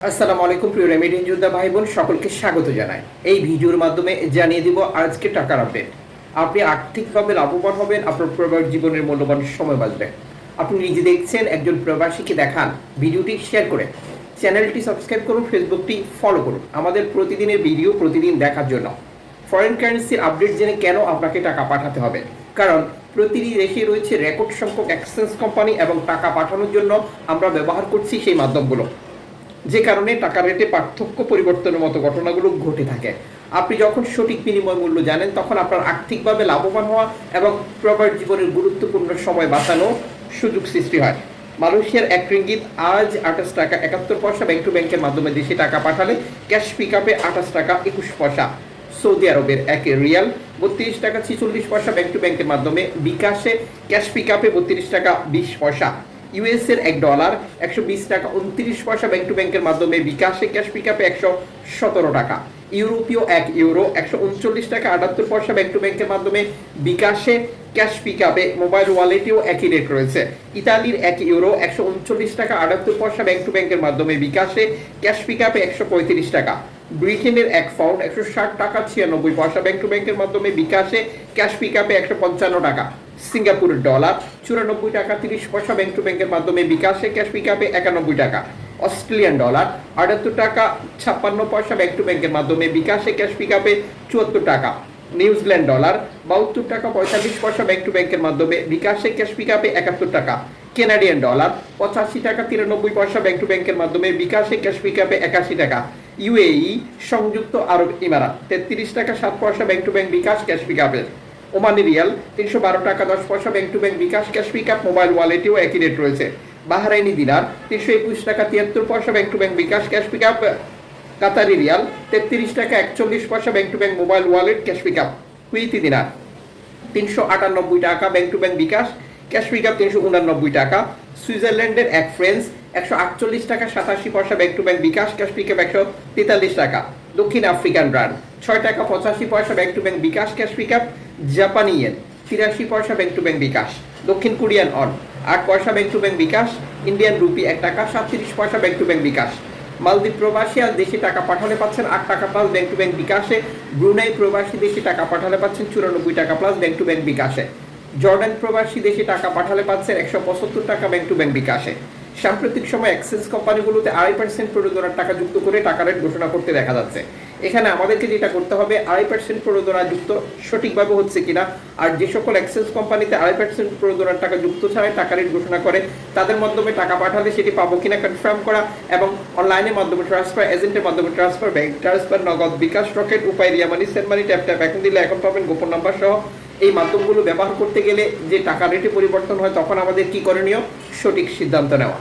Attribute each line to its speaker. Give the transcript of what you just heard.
Speaker 1: আসসালামু আলাইকুম প্রিয় রেমিটেন্স যোদ্ধা ভাই বোন সকলকে স্বাগত জানাই। এই ভিডিওর মাধ্যমে জানিয়ে দিব আজকে টাকার আপডেট। আপনি আর্থিকভাবে লাভবান হবেন, আপনার প্রবাস জীবনের মূল্যবান সময় বাঁচবে। আপনি নিজে দেখছেন, একজন প্রবাসীকে দেখান। ভিডিওটি শেয়ার করে চ্যানেলটি সাবস্ক্রাইব করুন, ফেসবুকটি ফলো করুন আমাদের প্রতিদিনের ভিডিও প্রতিদিন দেখার জন্য। ফরেন কারেন্সির আপডেট জেনে কেন আপনাকে টাকা পাঠাতে হবে? কারণ প্রতিটি দেশে রয়েছে রেকর্ড সংখ্যক এক্সচেঞ্জ কোম্পানি এবং টাকা পাঠানোর জন্য আমরা ব্যবহার করছি সেই মাধ্যমগুলো, যে কারণে টাকা রেটে পার্থক্য পরিবর্তনের মতো ঘটনাগুলো ঘটে থাকে। আপনি যখন সঠিক বিনিময় মূল্য জানেন, তখন আপনার আর্থিকভাবে লাভবান হওয়া এবং প্রবাস জীবনের গুরুত্বপূর্ণ সময় বাঁচানো সুযোগ সৃষ্টি হয়। মালয়েশিয়ার 1 রিঙ্গিত আজ 28 টাকা 71 পয়সা ব্যাংক টু ব্যাংকের মাধ্যমে দেশে টাকা পাঠালে ক্যাশ পিক আপে 28 টাকা 21 পয়সা। সৌদি আরবের 1 রিয়াল 32 টাকা 46 পয়সা ব্যাংক টু ব্যাংকের মাধ্যমে বিকাশে ক্যাশ পিক আপে 32 টাকা 20 পয়সা। ইউএসের $1 120 টাকা 29 পয়সা ব্যাংক টু ব্যাংকের মাধ্যমে বিকাশে ক্যাশ পিক আপে 117 টাকা। ইউরোপীয় 1 ইউরো 139 টাকা 78 পয়সা ব্যাংক টু ব্যাংকের মাধ্যমে বিকাশে ক্যাশ পিক আপে মোবাইল ওয়ালেটেও একই রেট রয়েছে। ইতালির 1 ইউরো 139 টাকা 78 পয়সা ব্যাংক টু ব্যাংকের মাধ্যমে বিকাশে ক্যাশ পিক আপে 135 টাকা। ব্রিটেনের 1 পাউন্ড 160 টাকা 96 পয়সা ব্যাংক টু ব্যাংকের মাধ্যমে বিকাশে ক্যাশ পিক আপে 155 টাকা। সিঙ্গাপুরের ডলার 94 টাকা 30 পয়সা ব্যাংক টু ব্যাংকের মাধ্যমে বিকাশে ক্যাশ পিক আপে 91 টাকা। অস্ট্রেলিয়ান ডলার 78 টাকা 56 পয়সা ব্যাংক টু ব্যাংকের মাধ্যমে বিকাশে ক্যাশ পিক আপে 74 টাকা। নিউজিল্যান্ড ডলার 72 টাকা 45 পয়সা ব্যাংক টু ব্যাংকের মাধ্যমে বিকাশে ক্যাশ পিক আপে 71 টাকা। কানাডিয়ান ডলার 85 টাকা 93 পয়সা ব্যাংক টু ব্যাংকের মাধ্যমে বিকাশে ক্যাশ পিক আপে 81 টাকা। ইউএই সংযুক্ত আরব ইমারাত 33 টাকা 7 পয়সা bank to bank bKash cash pick আপে। ওমানি রিয়াল 312 টাকা 10 পয়সা bank to bank bKash cash pick up mobile ওয়ালেটেও একই রেট রয়েছে। বাহরাইনি দিনার 321 টাকা 73 পয়সা bank to bank bKash cash pick up. Qatari রিয়াল 33 টাকা 41 পয়সা bank to bank mobile wallet cash pick up. Kuwaiti দিনার 398 টাকা bank to bank bKash cash pick up 389 টাকা। সুইজারল্যান্ডের 1 ফ্রান্স 148 টাকা 87 পয়সা bank to bank bKash cash pick up 143 টাকা। দক্ষিণ আফ্রিকান রান 6 টাকা 85 পয়সা bank to bank bKash cash pick up. জাপানি ইয়েন 83 পয়সা ব্যাংক টু ব্যাংক বিকাশ। দক্ষিণ কোরিয়ান অন 8 পয়সা bank to bank bKash. Indian rupee 1 টাকা 37 পয়সা ব্যাংক টু ব্যাংক বিকাশ। মালদ্বীপ প্রবাসী আজ দেশে টাকা পাঠালে পাচ্ছেন 8 টাকা প্লাস ব্যাংক টু ব্যাংক বিকাশে। ব্রুনাই প্রবাসী দেশে টাকা পাঠালে পাচ্ছেন 94 টাকা প্লাস ব্যাংক টু ব্যাংক বিকাশে। জর্ডান প্রবাসী দেশে টাকা পাঠালে পাচ্ছেন 175 টাকা ব্যাংক টু ব্যাংক বিকাশে। সাম্প্রতিক সময় এক্সচেঞ্জ কোম্পানিগুলোতে 2.5% প্রণোদনার টাকা যুক্ত করে টাকা রেট ঘোষণা করতে দেখা যাচ্ছে। এখানে আমাদেরকে যেটা করতে হবে, 2.5% প্রণোদনা যুক্ত সঠিকভাবে হচ্ছে কিনা, আর যে সকল এক্সচেঞ্জ কোম্পানিতে 2.5% প্রণোদনার টাকা যুক্ত ছাড়াই টাকা রেট ঘোষণা করে তাদের মাধ্যমে টাকা পাঠালে সেটি পাবো কিনা কনফার্ম করা, এবং অনলাইনের মাধ্যমে ট্রান্সফার, এজেন্টের মাধ্যমে ট্রান্সফার, ব্যাংক ট্রান্সফার, নগদ, বিকাশ, রকেট, উপায়, রিয়া মানি, সেন্ড মানি, ট্যাপ ট্যাপ এখন দিলে এখন পাবেন, গোপন নাম্বার সহ এই মাধ্যমগুলো ব্যবহার করতে গেলে যে টাকা রেটে পরিবর্তন হয়, তখন আমাদের কি করণীয়? সঠিক সিদ্ধান্ত নেওয়া।